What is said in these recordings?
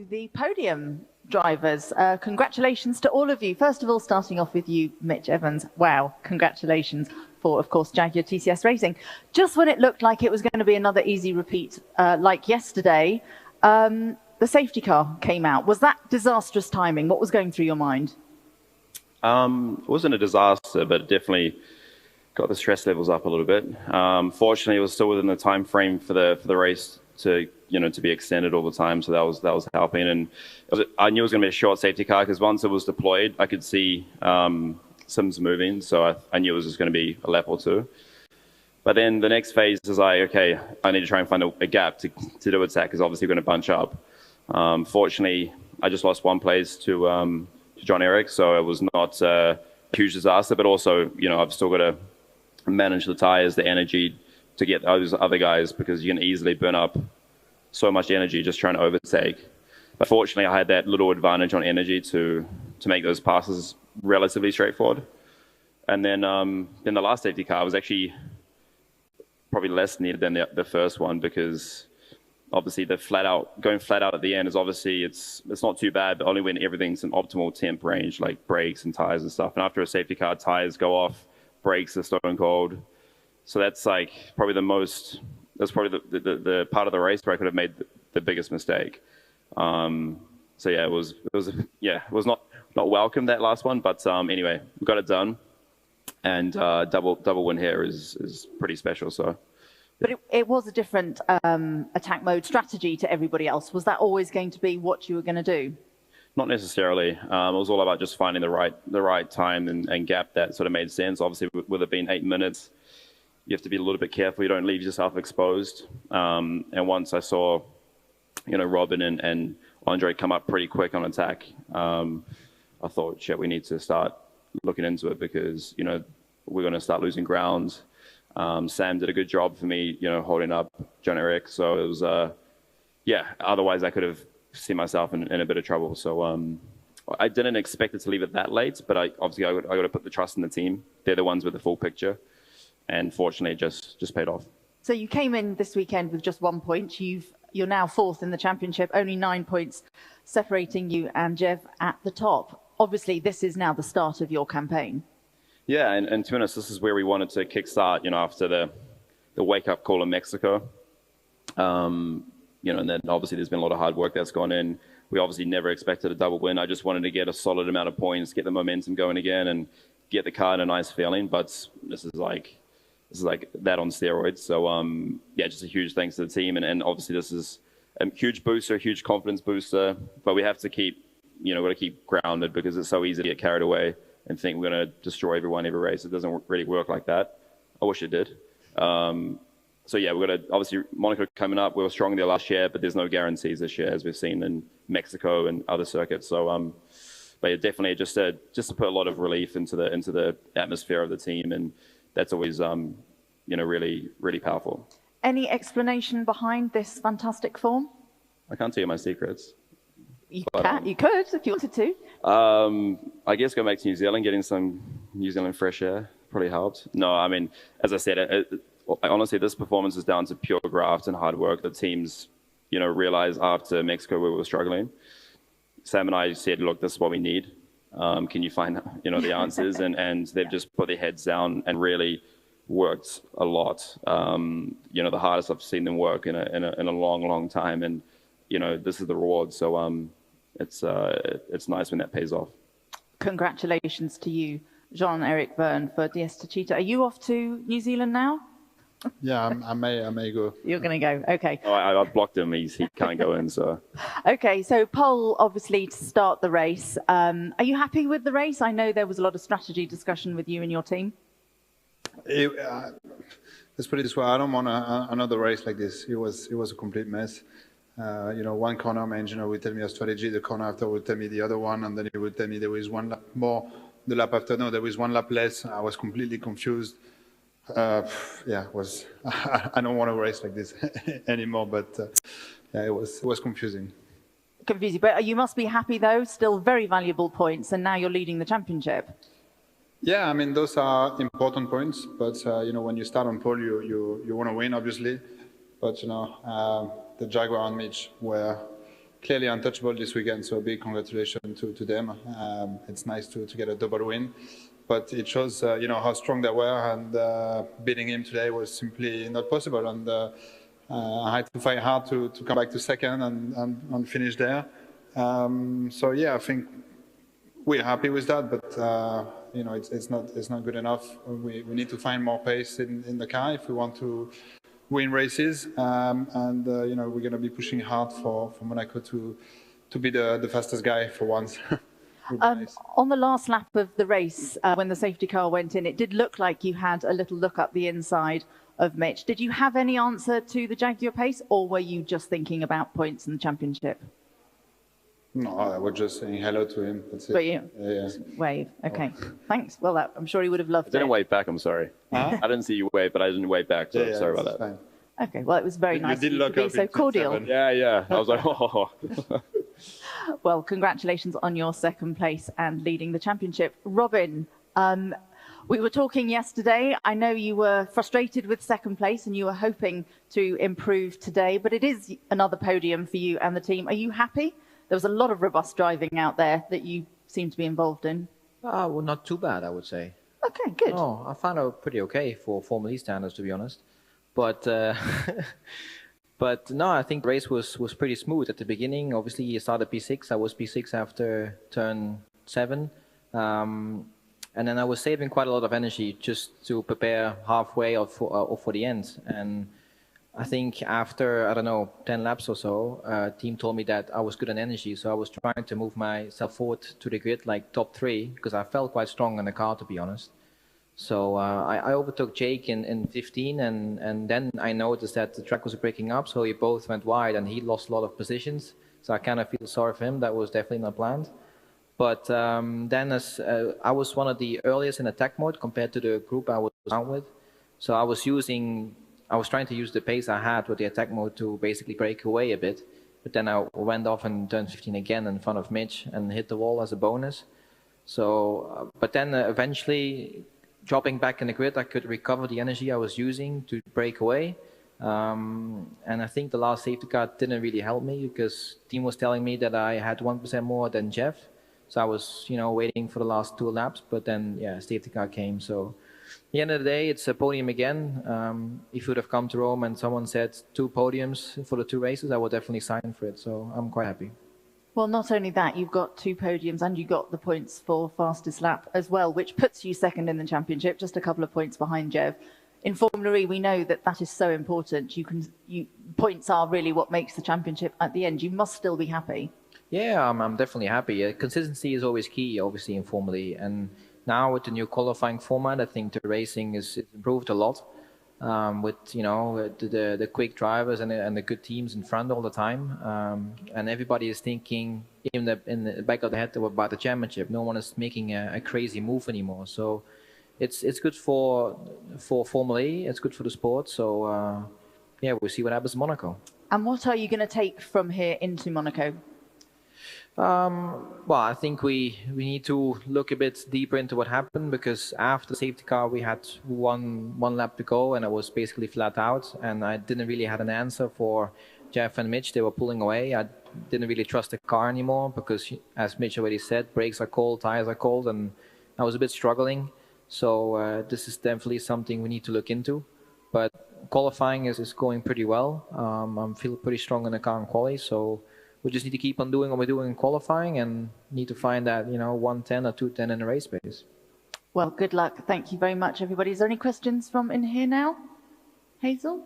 The podium drivers. Congratulations to all of you. First of all, starting off with you, Mitch Evans. Wow, congratulations for, of course, Jaguar TCS Racing. Just when it looked like it was going to be another easy repeat like yesterday, the safety car came out. Was that disastrous timing? What was going through your mind? It wasn't a disaster, but it definitely got the stress levels up a little bit. Fortunately, it was still within the time frame for the race to be extended all the time, so that was helping. And I knew it was going to be a short safety car because once it was deployed, I could see Sims moving, so I knew it was just going to be a lap or two. But then the next phase is like, okay, I need to try and find a gap to do attack because obviously we're going to bunch up. Fortunately, I just lost one place to John Eric, so it was not a huge disaster. But also, I've still got to manage the tires, the energy to get those other guys because you can easily burn up so much energy just trying to overtake. But fortunately, I had that little advantage on energy to make those passes relatively straightforward. And then the last safety car was actually probably less needed than the first one because obviously the going flat out at the end is obviously it's not too bad, but only when everything's in optimal temp range, like brakes and tires and stuff. And after a safety car, tires go off, brakes are stone cold. So that's like probably that's probably the part of the race where I could have made the biggest mistake. So yeah, it was not welcome, that last one, but anyway, we got it done, and double win here is pretty special. So. But it was a different attack mode strategy to everybody else. Was that always going to be what you were going to do? Not necessarily. It was all about just finding the right time and gap that sort of made sense. Obviously, with it being 8 minutes, you have to be a little bit careful. You don't leave yourself exposed. And once I saw, Robin and Andre come up pretty quick on attack, I thought, shit, we need to start looking into it because, we're going to start losing ground. Sam did a good job for me, holding up John Eric. So it was, otherwise I could have seen myself in a bit of trouble. So I didn't expect it to leave it that late, but I got to put the trust in the team. They're the ones with the full picture. And fortunately, it just paid off. So you came in this weekend with just 1 point. You're now fourth in the championship, only 9 points separating you and Jev at the top. Obviously, this is now the start of your campaign. Yeah, and to be honest, this is where we wanted to kickstart, after the wake-up call in Mexico. And then obviously there's been a lot of hard work that's gone in. We obviously never expected a double win. I just wanted to get a solid amount of points, get the momentum going again, and get the car in a nice feeling. But this is like that on steroids. So, just a huge thanks to the team. And obviously this is a huge booster, a huge confidence booster. But we have to keep grounded because it's so easy to get carried away and think we're going to destroy everyone every race. It doesn't really work like that. I wish it did. So yeah, we're going to, obviously, Monaco coming up. We were strong there last year, but there's no guarantees this year, as we've seen in Mexico and other circuits. So, but yeah, definitely just to put a lot of relief into the atmosphere of the team, and that's always, really, really powerful. Any explanation behind this fantastic form? I can't tell you my secrets. You could if you wanted to. I guess go back to New Zealand, getting some New Zealand fresh air probably helped. No, I mean, as I said, honestly, this performance is down to pure graft and hard work. The teams, realized after Mexico we were struggling. Sam and I said, look, this is what we need. Can you find, the answers? and they've just put their heads down and really worked a lot. The hardest I've seen them work in a long, long time. And, this is the reward. So, it's nice when that pays off. Congratulations to you, Jean-Eric Vergne, for DS Techeetah. Are you off to New Zealand now? Yeah, I may go. You're going to go, okay. Oh, I blocked him. He can't go in, so. Okay, so pole, obviously, to start the race. Are you happy with the race? I know there was a lot of strategy discussion with you and your team. Let's put it this way, I don't want another race like this. It was a complete mess. One corner, my engineer would tell me a strategy, the corner after would tell me the other one, and then he would tell me there was one lap more, the lap after, no, there was one lap less. I was completely confused. I don't want to race like this anymore, but it was confusing. Confusing, but you must be happy though, still very valuable points, and now you're leading the championship. Yeah, I mean, those are important points, but when you start on pole, you want to win, obviously. But the Jaguar and Mitch were clearly untouchable this weekend, so a big congratulations to them. It's nice to get a double win, but it shows how strong they were, and beating him today was simply not possible. And I had to fight hard to come back to second and finish there. So yeah, I think we're happy with that, but it's not good enough. We need to find more pace in the car if we want to win races, and we're going to be pushing hard for Monaco to be the fastest guy for once. Nice. On the last lap of the race, when the safety car went in, it did look like you had a little look up the inside of Mitch. Did you have any answer to the Jaguar pace, or were you just thinking about points in the championship? No, I was just saying hello to him. That's it. But you Yeah. wave. Okay, thanks. Well, I'm sure he would have loved it. I didn't wave back, I'm sorry. Huh? I didn't see you wave, but I didn't wave back, so sorry about that. Fine. Okay, well, it was very nice You did of you to look be up so in cordial. 7. Yeah. I was like, oh. Well, congratulations on your second place and leading the championship. Robin, we were talking yesterday. I know you were frustrated with second place and you were hoping to improve today, but it is another podium for you and the team. Are you happy? There was a lot of robust driving out there that you seem to be involved in. Well, not too bad, I would say. Okay, good. No, I found it pretty okay for Formula E standards, to be honest. But but no, I think the race was pretty smooth at the beginning. Obviously, you started P6. I was P6 after turn 7. And then I was saving quite a lot of energy just to prepare halfway or for the end. And I think after, I don't know, 10 laps or so, team told me that I was good on energy. So I was trying to move myself forward to the grid, like top 3, because I felt quite strong in the car, to be honest. So I overtook Jake in 15, and then I noticed that the track was breaking up. So we both went wide, and he lost a lot of positions. So I kind of feel sorry for him. That was definitely not planned. But then as I was one of the earliest in attack mode compared to the group I was out with. So I was trying to use the pace I had with the attack mode to basically break away a bit. But then I went off in turn 15 again in front of Mitch and hit the wall as a bonus. So, but then eventually dropping back in the grid, I could recover the energy I was using to break away. And I think the last safety car didn't really help me because team was telling me that I had 1% more than Jeff. So I was, waiting for the last 2 laps, but then, safety car came. So at the end of the day, it's a podium again. If you would have come to Rome and someone said 2 podiums for the 2 races, I would definitely sign for it. So I'm quite happy. Well, not only that, you've got 2 podiums and you got the points for fastest lap as well, which puts you second in the championship, just a couple of points behind Jev. In Formula E, we know that is so important. Points are really what makes the championship at the end. You must still be happy. Yeah, I'm definitely happy. Consistency is always key, obviously, in Formula E. And now with the new qualifying format, I think the racing is improved a lot. With the quick drivers and the good teams in front all the time, and everybody is thinking in the back of the head about the championship. No one is making a crazy move anymore. So it's good for Formula E. It's good for the sport. So we'll see what happens in Monaco. And what are you going to take from here into Monaco? Well, I think we need to look a bit deeper into what happened, because after the safety car we had one lap to go and I was basically flat out, and I didn't really have an answer for Jeff and Mitch. They were pulling away. I didn't really trust the car anymore because, as Mitch already said, brakes are cold, tires are cold, and I was a bit struggling. So this is definitely something we need to look into. But qualifying is going pretty well. I'm feeling pretty strong in the car and quali, so we just need to keep on doing what we're doing in qualifying and need to find that, 110 or 210 in the race pace. Well, good luck. Thank you very much, everybody. Is there any questions from in here now? Hazel?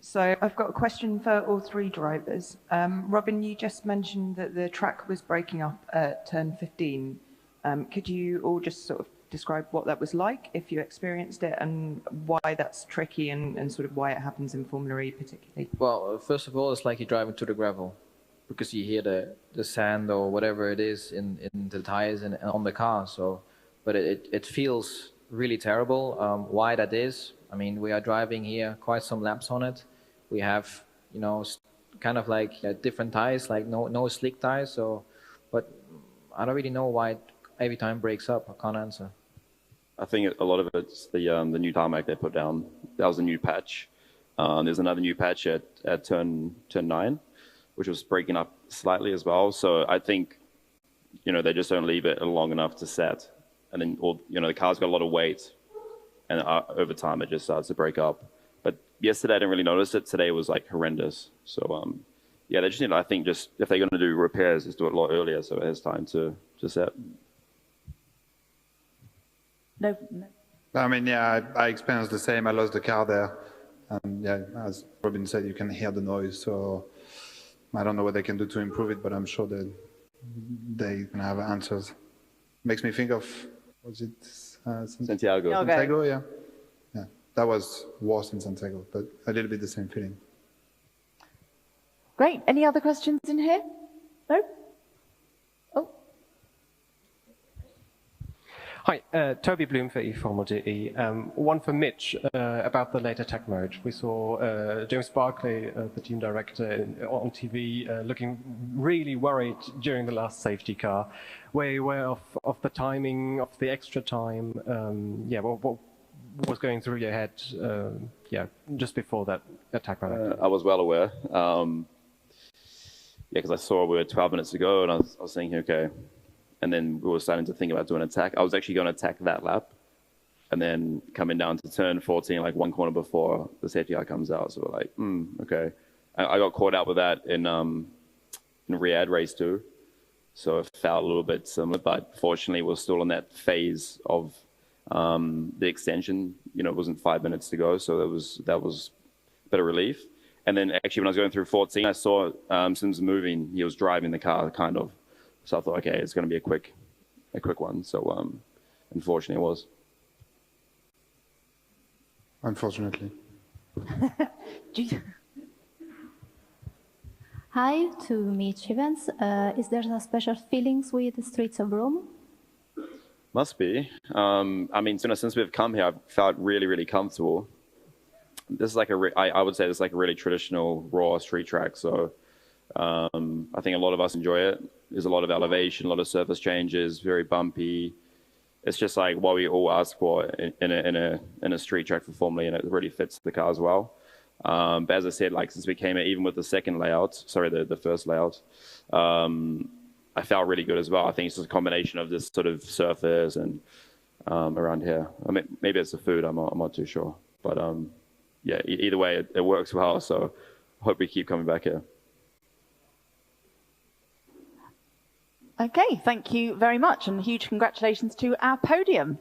So I've got a question for all 3 drivers. Robin, you just mentioned that the track was breaking up at turn 15. Could you all just sort of describe what that was like, if you experienced it, and why that's tricky and sort of why it happens in Formula E particularly? Well, first of all, it's like you're driving to the gravel because you hear the sand or whatever it is in the tires and on the car. So, but it feels really terrible. Why that is, I mean, we are driving here quite some laps on it. We have, kind of like different tires, like no slick tires. So, but I don't really know why it every time breaks up. I can't answer. I think a lot of it's the new tarmac they put down. That was a new patch. There's another new patch at turn 9, which was breaking up slightly as well. So I think, they just don't leave it long enough to set. And then, the car's got a lot of weight, and over time it just starts to break up. But yesterday I didn't really notice it. Today was like horrendous. So they just need, I think, just if they're going to do repairs, just do it a lot earlier so it has time to set. No. I mean, yeah, I experienced the same. I lost the car there. And yeah, as Robin said, you can hear the noise. So I don't know what they can do to improve it, but I'm sure that they can have answers. Makes me think of, was it Santiago. Santiago, yeah. Yeah, that was worse in Santiago, but a little bit the same feeling. Great. Any other questions in here? No? Oh. Hi, Toby Bloom for eFormel.de. One for Mitch about the late attack mode. We saw James Barclay, the team director, on TV looking really worried during the last safety car. Were you aware of the timing, of the extra time? What was going through your head just before that attack mode? I was well aware. Because I saw we were 12 minutes ago, and I was thinking, okay. And then we were starting to think about doing an attack. I was actually going to attack that lap, and then coming down to turn 14, like one corner before the safety car comes out. So we're like, okay. I got caught out with that in Riyadh race 2. So it felt a little bit similar, but fortunately we're still in that phase of the extension. It wasn't 5 minutes to go, so that was a bit of relief. And then actually when I was going through 14, I saw Sims moving. He was driving the car, kind of. So I thought, okay, it's going to be a quick one. So unfortunately it was. Unfortunately. Hi, to Mitch Evans. Is there a special feelings with the streets of Rome? Must be. I mean, since we've come here, I've felt really, really comfortable. This is like I would say this is like a really traditional raw street track. So I think a lot of us enjoy it. There's a lot of elevation, a lot of surface changes, very bumpy. It's just like what we all ask for in a street track for Formula E, and it really fits the car as well. But as I said, like since we came in, even with the the first layout, I felt really good as well. I think it's just a combination of this sort of surface and around here. I mean, maybe it's the food. I'm not too sure, but either way, it works well. So I hope we keep coming back here. Okay, thank you very much, and huge congratulations to our podium.